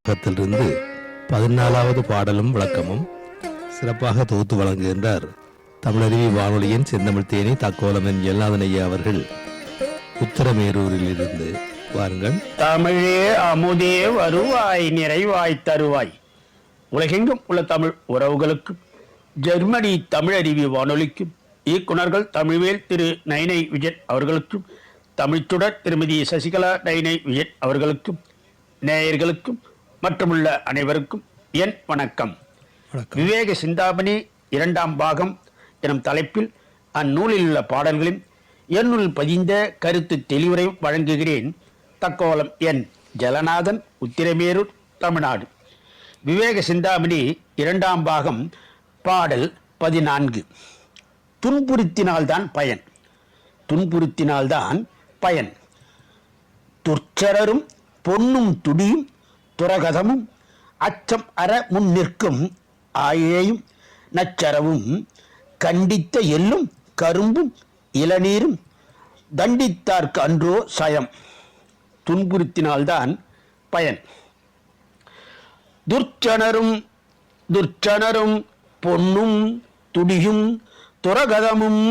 புத்தகத்திலிருந்து 14வது பாடலும் விளக்கமும் சிறப்பாக தொகுத்து வழங்குகின்றார் தமிழருவி வானொலியின் செந்தமிழ் தேனி தக்கோலமன் எல்லாதன் ஐயா அவர்கள் உத்தரமேரூரில் இருந்து. வாருங்கள். தமிழே அமுதே வருவாய் நிறைவாய் தருவாய். உலகெங்கும் உள்ள தமிழ் உறவுகளுக்கும் ஜெர்மனி தமிழருவி வானொலிக்கும் இயக்குநர்கள் தமிழ்வேல் திரு நைனை விஜயன் அவர்களுக்கும் தமிழ்ச்சுடர் திருமதி சசிகலா நைனை விஜயன் அவர்களுக்கும் நேயர்களுக்கும் மற்றுமுள்ள அனைவருக்கும் என் வணக்கம். விவேக சிந்தாமணி 2ஆம் பாகம் எனும் தலைப்பில் அந்நூலில் உள்ள பாடல்களின் என்னுள் பதிந்த கருத்து தெளிவுரை வழங்குகிறேன். தக்கோலம் என் ஜலநாதன், உத்திரமேரூர், தமிழ்நாடு. விவேக சிந்தாமணி 2ஆம் பாகம் பாடல் 14. துன்புறுத்தினால்தான் பயன். துன்புறுத்தினால்தான் பயன். துர்ச்சரரும் பொன்னும் துடியும் துரகதமும் அச்சம் அற முன் நிற்கும் ஆயேயும் நச்சரவும் கண்டித்த எள்ளும் கரும்பும் இளநீரும் தண்டித்தார்க்கு அன்றோ சயம். துன்புறுத்தினால்தான் பயன். துர்ச்சனரும் பொன்னும் துடியும் துரகதமும்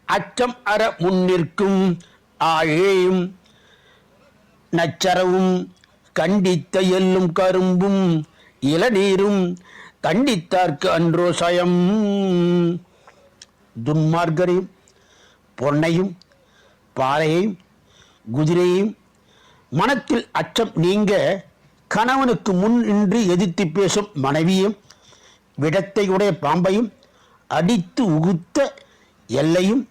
அச்சம் அற முன் நிற்கும் ஆயேயும் நச்சரவும் கண்டித்த எள்ளும் கரும்பும் இளநீரும் தண்டித்தார்க்கு அன்றோ சயம். துன்மார்க்கரையும் பொன்னையும் பாறையையும் குதிரையையும் மனத்தில் அச்சம் நீங்க கணவனுக்கு முன் நின்று எதிர்த்து பேசும் மனைவியும் விடத்தை உடைய பாம்பையும் அடித்து உகுத்த எல்லையும்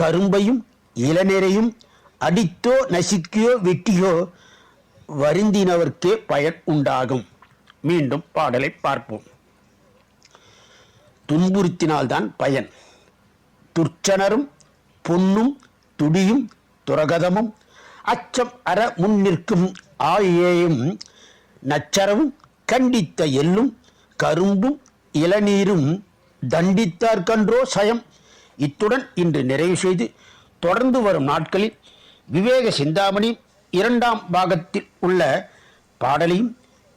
கரும்பையும் இளநீரையும் அடித்தோ நசிக்கியோ வெட்டியோ வருந்தினவர்க்கே பயன் உண்டாகும். மீண்டும் பாடலை பார்ப்போம். துன்புறுத்தினால்தான் பயன். துர்ச்சனரும் பொன்னும் துடியும் துரகதமும் அச்சம் அற முன் நிற்கும் ஆயேயும் நச்சரவும் கண்டித்த எள்ளும் கரும்பும் இளநீரும் தண்டித்தார்க்கன்றோ சயம். இத்துடன் இன்று நிறைவு செய்து தொடர்ந்து வரும் நாட்களில் விவேக சிந்தாமணி 2ஆம் பாகத்தில் உள்ள பாடலையும்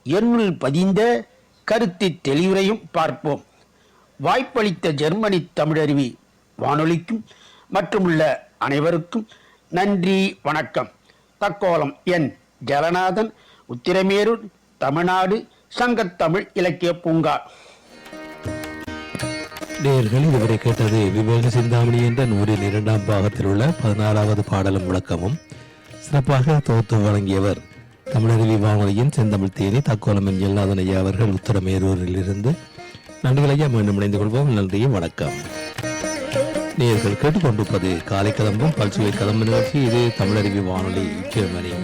என்னுள் பதிந்த கருத்து தெளிவுரையும் பார்ப்போம். வாய்ப்பளித்த ஜெர்மனி தமிழருவி வானொலிக்கும் மற்றுமுள்ள அனைவருக்கும் நன்றி, வணக்கம். தக்கோலம் என் ஜலநாதன், உத்திரமேரூர், தமிழ்நாடு, சங்கத்தமிழ் இலக்கிய பூங்கா. நேயர்கள் இதுவரை கேட்டது விவேக சிந்தாமணி என்ற நூலில் 2ஆம் பாகத்தில் உள்ள 16வது பாடலும் விளக்கமும். சிறப்பாக தொகுத்து வழங்கியவர் தமிழருவி வானொலியின் செந்தமிழ் தேனி தக்கோலமன் எல்லாதன் ஐயா அவர்கள் உத்தரமேரூரில் இருந்து. நன்றிகளையா மீண்டும் இணைந்து கொள்வோம். நன்றியும் வணக்கம். நேயர்கள் கேட்டுக்கொண்டிருப்பது காலை கதம்பும் பல்சுவை கதம்பு நிகழ்ச்சி. இது தமிழருவி வானொலி ஜெர்மனி.